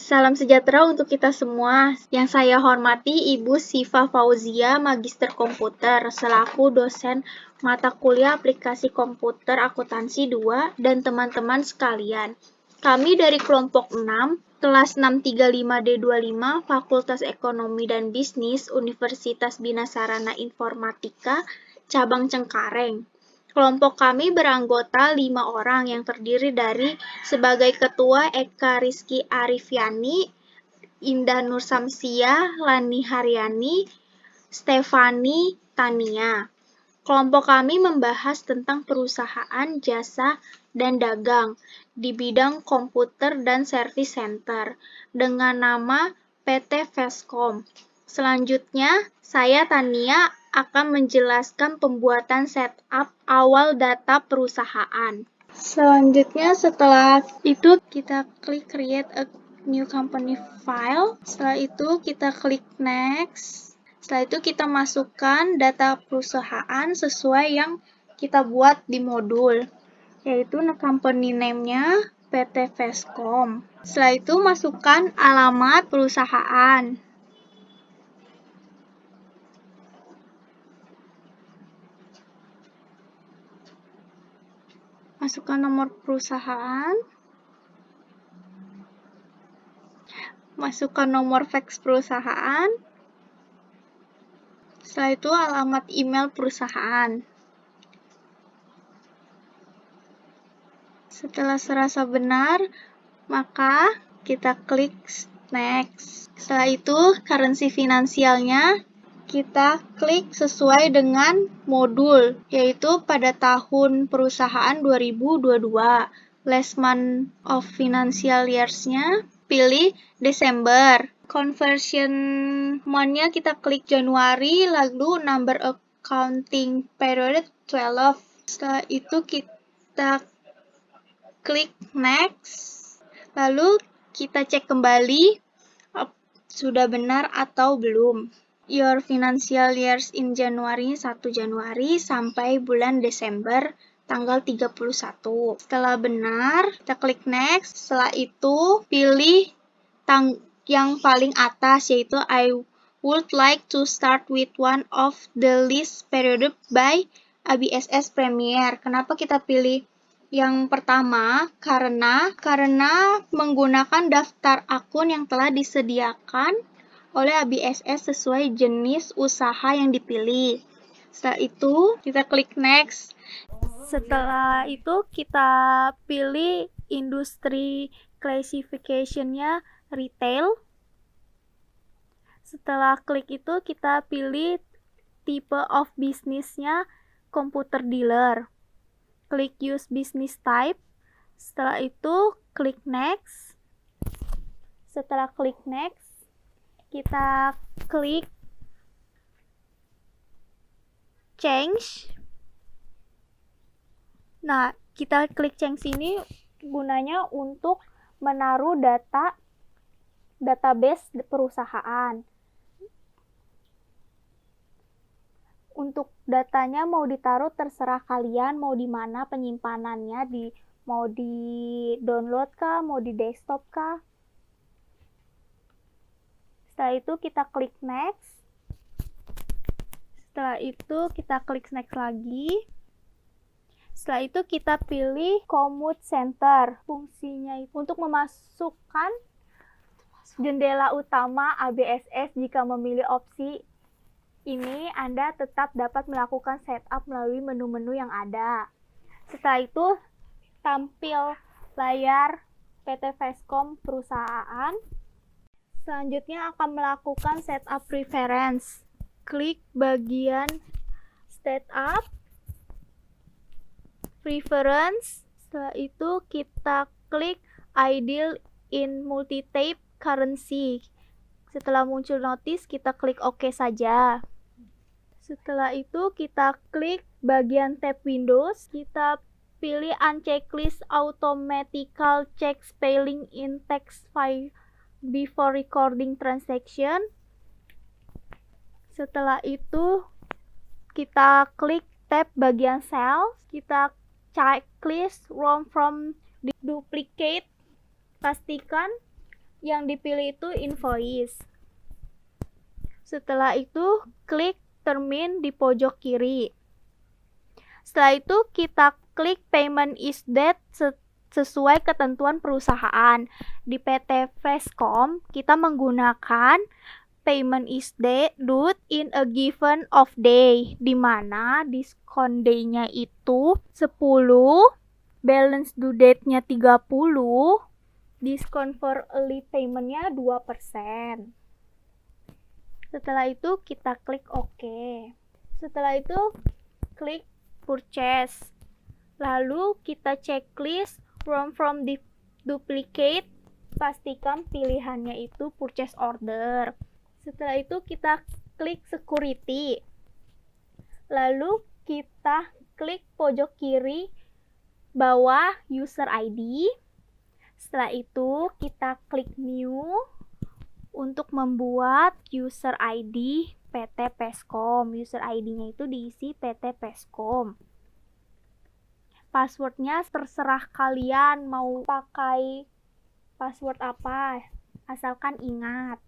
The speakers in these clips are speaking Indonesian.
Salam sejahtera untuk kita semua. Yang saya hormati Ibu Siva Fauzia, Magister Komputer, selaku dosen mata kuliah aplikasi komputer akuntansi 2 dan teman-teman sekalian. Kami dari kelompok 6, kelas 635D25, Fakultas Ekonomi dan Bisnis, Universitas Bina Sarana Informatika, Cabang Cengkareng. Kelompok kami beranggota 5 orang yang terdiri dari sebagai ketua Eka Rizky Arifiani, Indah Nur Samsia, Lani Haryani, Stefani Tania. Kelompok kami membahas tentang perusahaan, jasa, dan dagang di bidang komputer dan service center dengan nama PT Vescom. Selanjutnya, saya Tania akan menjelaskan pembuatan setup awal data perusahaan. Selanjutnya, setelah itu kita klik create a new company file. Setelah itu kita klik next. Setelah itu kita masukkan data perusahaan sesuai yang kita buat di modul, yaitu company name-nya PT Vescom. Setelah itu masukkan alamat perusahaan. Masukkan nomor perusahaan. Masukkan nomor fax perusahaan. Setelah itu alamat email perusahaan. Setelah serasa benar, maka kita klik next. Setelah itu currency finansialnya kita klik sesuai dengan modul, yaitu pada tahun perusahaan 2022. Last month of financial years-nya pilih Desember. Conversion month-nya kita klik Januari, lalu number accounting period 12. Setelah itu kita klik next, lalu kita cek kembali sudah benar atau belum. Your financial years in January 1 Januari sampai bulan Desember tanggal 31. Setelah benar, kita klik next. Setelah itu pilih yang paling atas, yaitu I would like to start with one of the list period by ABSS Premier. Kenapa kita pilih yang pertama? Karena menggunakan daftar akun yang telah disediakan oleh ABSS sesuai jenis usaha yang dipilih. Setelah itu, kita klik next. Setelah itu, kita pilih industri classification-nya retail. Setelah klik itu, kita pilih tipe of business-nya computer dealer. Klik use business type. Setelah itu, klik next. Setelah klik next, kita klik change. Nah, kita klik change ini gunanya untuk menaruh database perusahaan. Untuk datanya mau ditaruh terserah kalian, mau di mana penyimpanannya, mau di download kah, mau di desktop kah. Setelah itu kita klik next. Setelah itu kita klik next lagi. Setelah itu kita pilih commute center. Fungsinya itu untuk memasukkan jendela utama ABSS. Jika memilih opsi ini, Anda tetap dapat melakukan setup melalui menu-menu yang ada. Setelah itu tampil layar PT Vescom perusahaan. Selanjutnya akan melakukan setup preference. Klik bagian setup preference. Setelah itu kita klik ideal in multi-type currency. Setelah muncul notice, kita klik OK saja. Setelah itu kita klik bagian tab Windows. Kita pilih uncheck list automatical check spelling in text file before recording transaction. Setelah itu kita klik tab bagian cell, kita checklist roam from duplicate, pastikan Yang dipilih itu invoice. Setelah itu klik termin di pojok kiri. Setelah itu kita klik payment is date sesuai ketentuan perusahaan. Di PT Vescom kita menggunakan payment is due in a given of day, di mana diskon day-nya itu 10, balance due date-nya 30, diskon for early payment-nya 2%. Setelah itu kita klik OK. Setelah itu klik purchase. Lalu kita checklist from duplicate. Pastikan pilihannya itu purchase order. Setelah itu kita klik security. Lalu kita klik pojok kiri bawah user ID. Setelah itu kita klik new untuk membuat user ID PT Vescom. User ID-nya itu diisi PT Vescom. Passwordnya terserah kalian mau pakai password apa, asalkan ingat.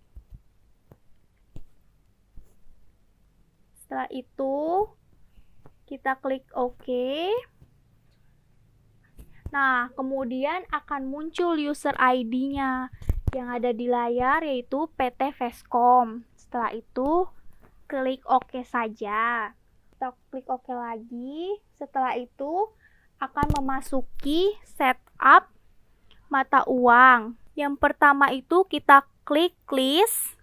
Setelah itu kita klik OK. Nah, kemudian akan muncul user ID-nya yang ada di layar, yaitu PT Vescom. Setelah itu klik OK saja. Kita klik OK lagi. Setelah itu akan memasuki setup mata uang. Yang pertama itu kita klik list,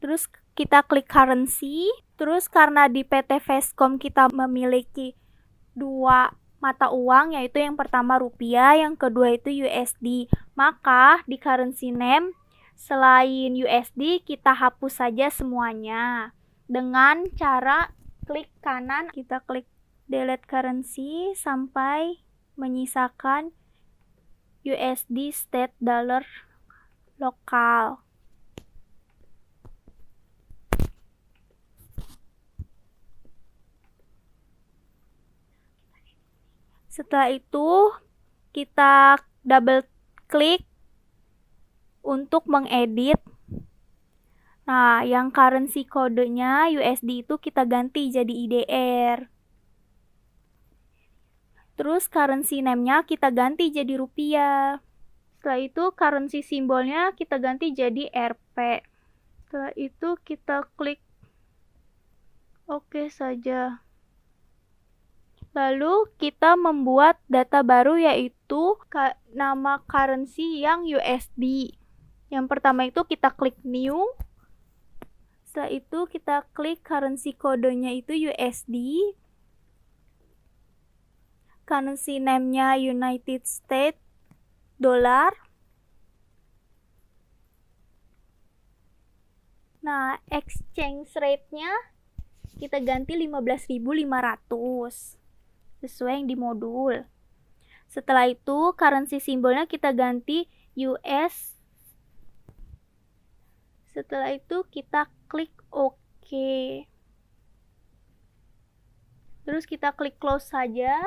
terus kita klik currency, terus karena di PT Vescom kita memiliki dua mata uang, yaitu yang pertama rupiah, yang kedua itu USD, maka di currency name selain USD kita hapus saja semuanya dengan cara klik kanan, kita klik delete currency sampai menyisakan USD state dollar lokal. Setelah itu kita double klik untuk mengedit. Nah, yang currency kodenya USD itu kita ganti jadi IDR. Terus currency name-nya kita ganti jadi rupiah. Setelah itu currency simbolnya kita ganti jadi Rp. Setelah itu kita klik OK saja. Lalu kita membuat data baru, yaitu nama currency yang USD. Yang pertama itu kita klik new. Setelah itu kita klik currency kodenya itu USD. Currency name-nya United States dollar. Nah, exchange rate-nya kita ganti 15.500 sesuai yang di modul. Setelah itu currency simbolnya kita ganti US. Setelah itu kita klik OK. Terus kita klik close saja.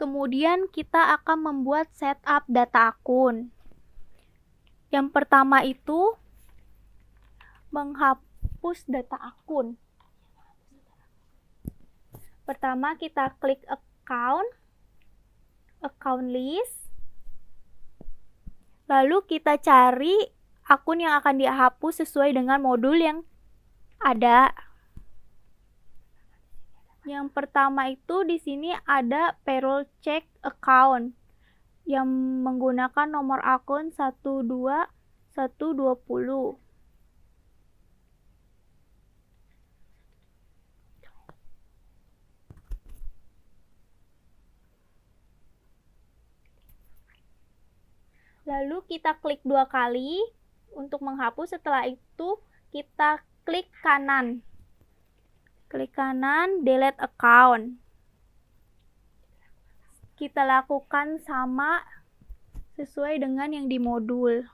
Kemudian kita akan membuat setup data akun. Yang pertama itu menghapus data akun. Pertama kita klik account list. Lalu kita cari akun yang akan dihapus sesuai dengan modul yang ada. Yang pertama itu di sini ada payroll check account yang menggunakan nomor akun 12120. Lalu kita klik 2 kali untuk menghapus. Setelah itu kita klik kanan. Klik kanan, delete account. Kita lakukan sama sesuai dengan yang di modul.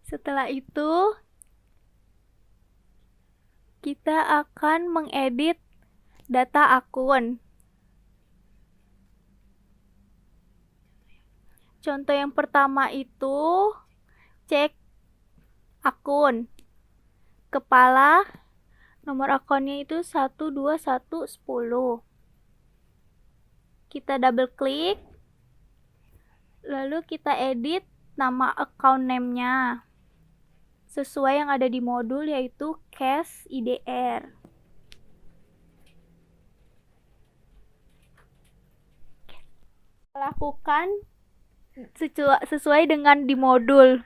Setelah itu, kita akan mengedit data akun. Contoh yang pertama itu cek akun. Kepala, nomor akunnya itu 12110. Kita double klik, lalu kita edit nama account name-nya sesuai yang ada di modul, yaitu cash IDR. Lakukan sesuai dengan di modul.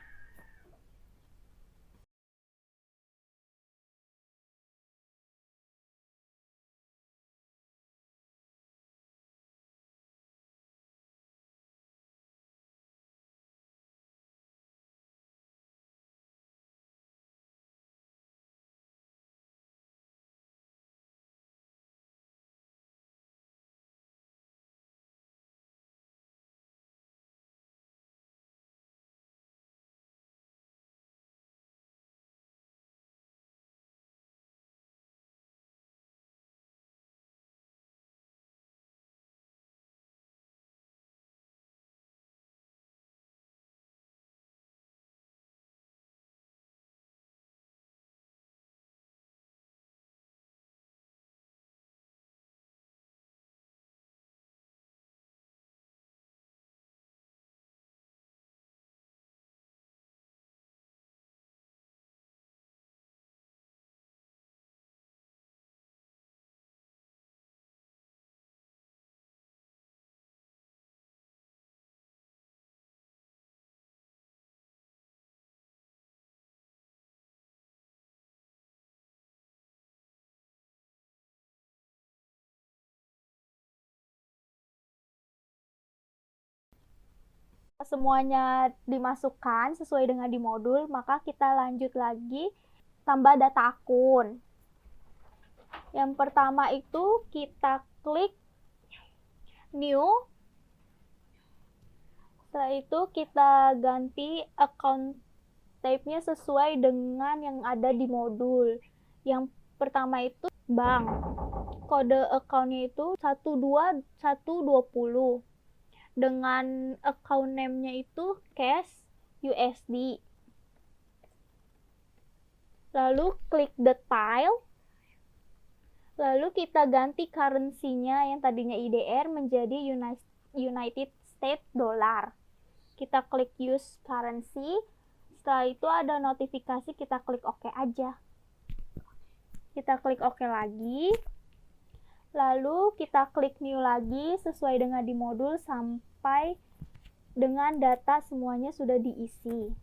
Semuanya dimasukkan sesuai dengan di modul, maka kita lanjut lagi tambah data akun. Yang pertama itu kita klik new. Setelah itu kita ganti account type-nya sesuai dengan yang ada di modul. Yang pertama itu bank. Kode account-nya itu 12120. Dengan account name-nya itu cash USD. Lalu klik detail. Lalu kita ganti currency-nya yang tadinya IDR menjadi United States Dollar. Kita klik use currency. Setelah itu ada notifikasi, kita klik OK aja. Kita klik OK lagi. Lalu kita klik new lagi sesuai dengan di modul sampai dengan data semuanya sudah diisi.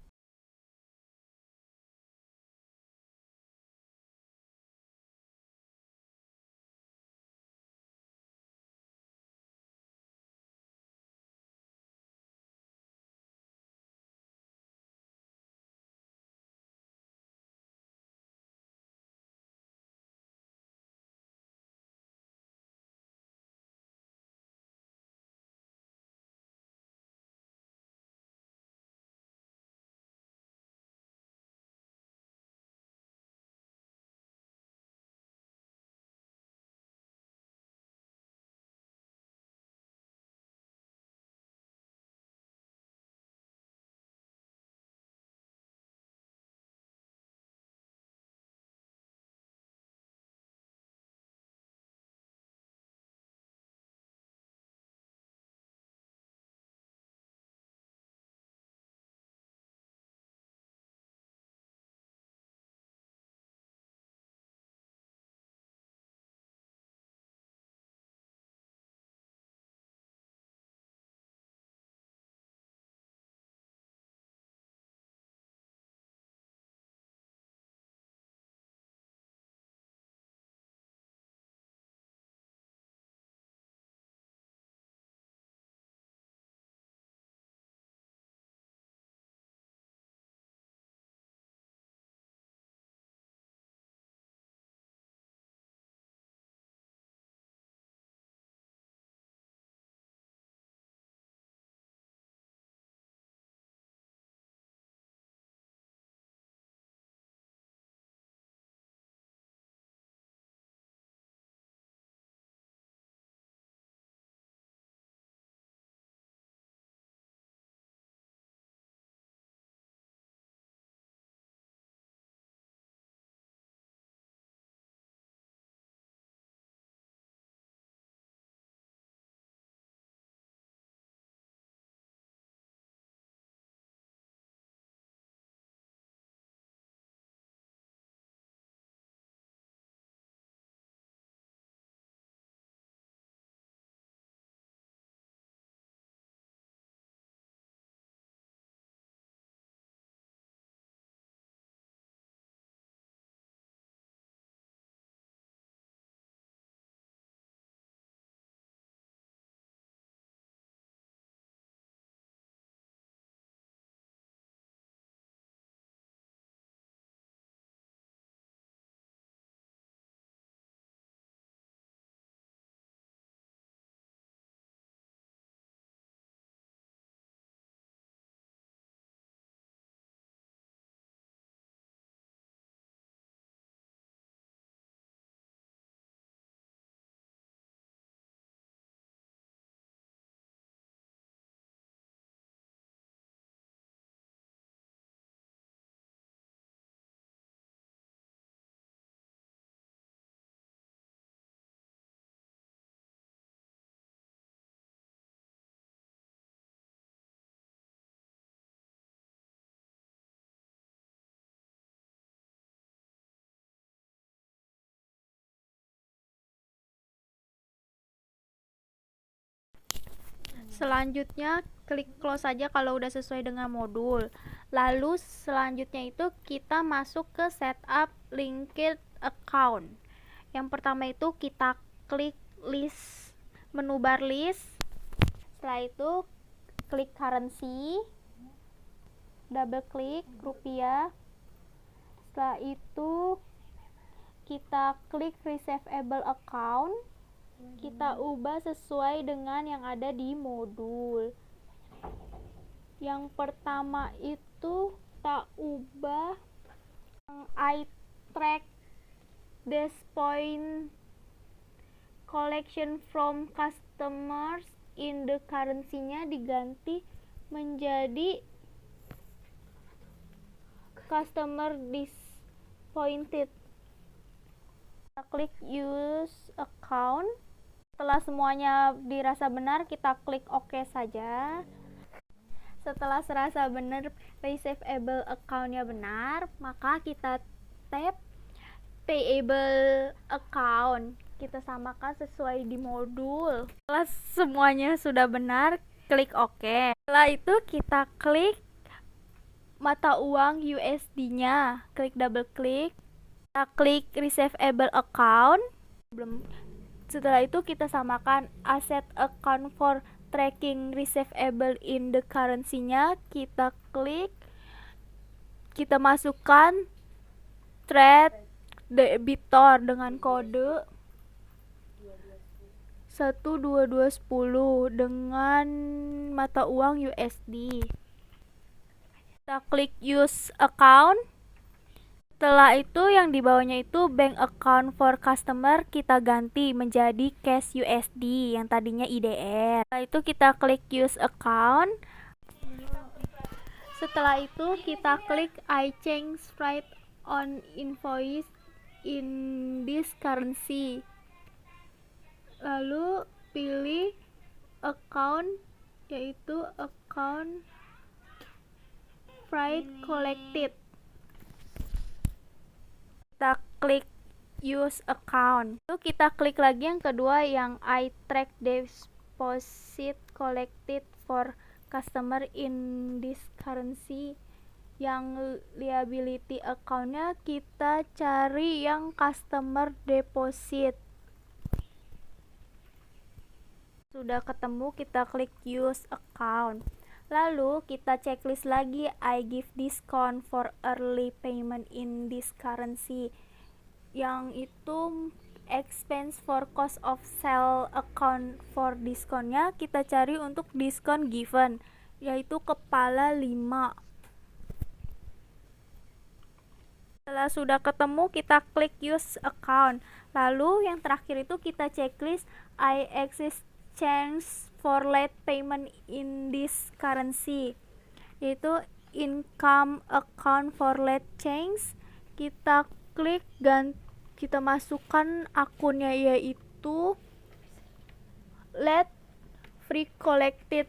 Selanjutnya klik close saja kalau udah sesuai dengan modul. Lalu selanjutnya itu kita masuk ke setup linked account. Yang pertama itu kita klik list, menu bar list. Setelah itu klik currency, double klik rupiah. Setelah itu kita klik receivable account, kita ubah sesuai dengan yang ada di modul. Yang pertama itu kita ubah I track this point collection from customers in the currency-nya diganti menjadi customer disappointed. Kita klik use account. Setelah semuanya dirasa benar, kita klik OK saja. Setelah serasa benar receivable account-nya benar, maka kita tap payable account. Kita samakan sesuai di modul. Setelah semuanya sudah benar, klik OK. Setelah itu kita klik mata uang USD-nya. Klik double klik. Kita klik receivable account. Setelah itu kita samakan asset account for tracking receivable in the currency-nya. Kita klik. Kita masukkan trade debitor dengan kode 12210 dengan mata uang USD. Kita klik use account. Setelah itu yang di bawahnya itu bank account for customer kita ganti menjadi cash USD yang tadinya IDR. Setelah itu kita klik use account. Setelah itu kita klik I change rate on invoice in this currency. Lalu pilih account, yaitu account freight collected. Kita klik use account. Lalu kita klik lagi yang kedua yang I track deposit collected for customer in this currency. Yang liability account-nya kita cari yang customer deposit. Sudah ketemu, kita klik use account. Lalu kita checklist lagi I give discount for early payment in this currency. Yang itu expense for cost of sale account for discountnya kita cari untuk discount given, yaitu kepala 5. Setelah sudah ketemu, kita klik use account. Lalu yang terakhir itu kita checklist I exchange for late payment in this currency, yaitu income account for late change. Kita klik dan kita masukkan akunnya, yaitu late free collected.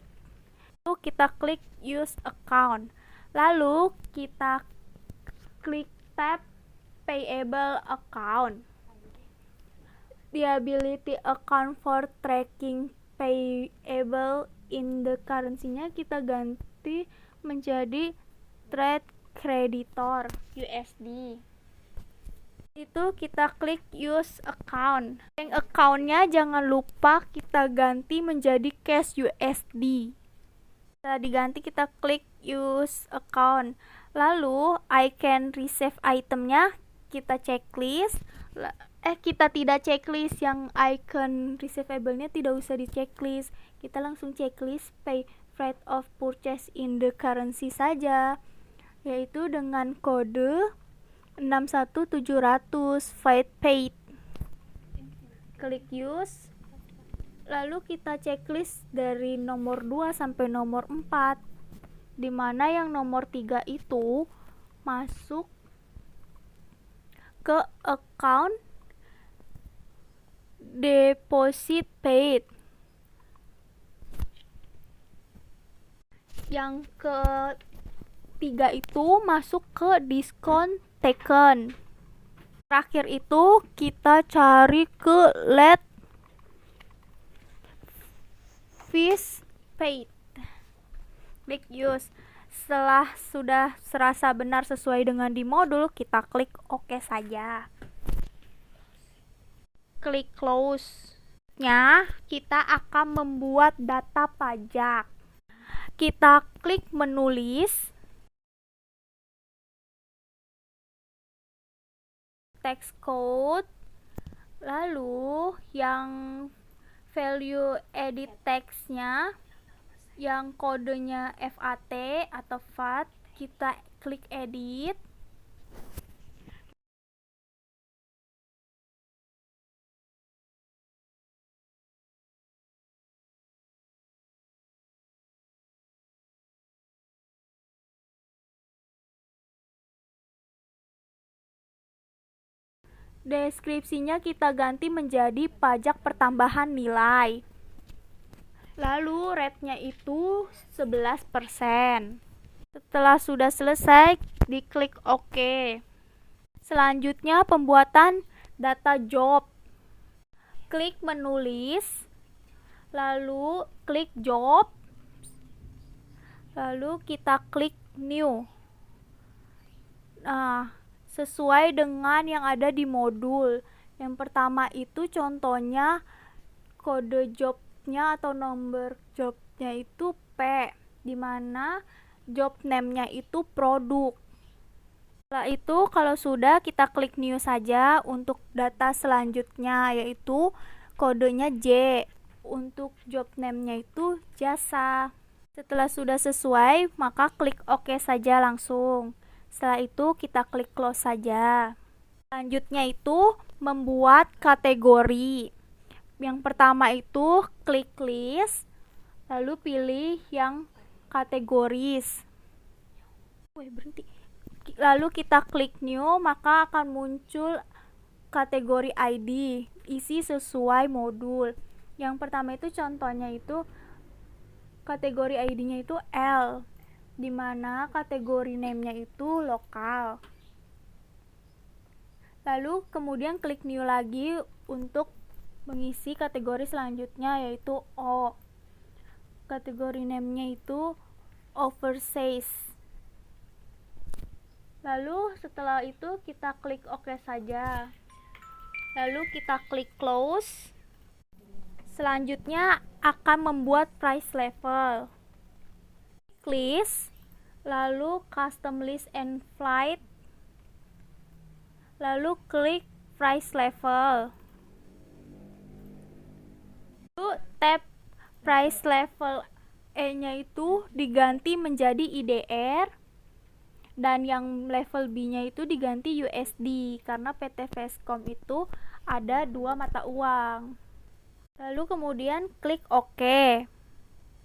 Lalu kita klik use account. Lalu kita klik tab payable account. Liability account for tracking payable in the currency-nya kita ganti menjadi trade creditor USD. Itu kita klik use account. Bank account-nya jangan lupa kita ganti menjadi cash USD. Setelah diganti kita klik use account. Lalu I can receive item-nya kita checklist. Kita tidak checklist yang icon receivable-nya, tidak usah di checklist. Kita langsung checklist pay rate of purchase in the currency saja, yaitu dengan kode 61700 paid. Klik use. Lalu kita checklist dari nomor 2 sampai nomor 4, dimana yang nomor 3 itu masuk ke account deposit paid. Yang ketiga itu masuk ke discount taken. Terakhir itu kita cari ke late fees paid. Klik use. Setelah sudah serasa benar sesuai dengan di modul, kita klik OK saja. Klik close. Kita akan membuat data pajak. Kita klik menulis, text code, lalu yang value edit text-nya, yang kodenya FAT atau FAT, kita klik edit. Deskripsinya kita ganti menjadi pajak pertambahan nilai. Lalu rate-nya itu 11%. Setelah sudah selesai, diklik OK. Selanjutnya pembuatan data job. Klik menulis, lalu klik job, lalu kita klik new. Nah, sesuai dengan yang ada di modul. Yang pertama itu contohnya kode jobnya atau nomor jobnya itu P, dimana job name-nya itu produk. Setelah itu kalau sudah, kita klik new saja untuk data selanjutnya, yaitu kodenya J. Untuk job name-nya itu jasa. Setelah sudah sesuai, maka klik OK saja langsung. Setelah itu kita klik close saja. Selanjutnya itu membuat kategori. Yang pertama itu klik list, lalu pilih yang kategoris. Berhenti. Lalu kita klik new, maka akan muncul kategori ID, isi sesuai modul. Yang pertama itu contohnya itu kategori ID-nya itu L, dimana kategori name-nya itu lokal. Lalu kemudian klik new lagi untuk mengisi kategori selanjutnya, yaitu O. Kategori name-nya itu overseas. Lalu setelah itu kita klik OK saja. Lalu kita klik close. Selanjutnya akan membuat price level. List, lalu custom list and flight, lalu klik price level. Lalu tab price level E-nya itu diganti menjadi IDR, dan yang level B-nya itu diganti USD, karena PT Vescom itu ada 2 mata uang. Lalu kemudian klik OK.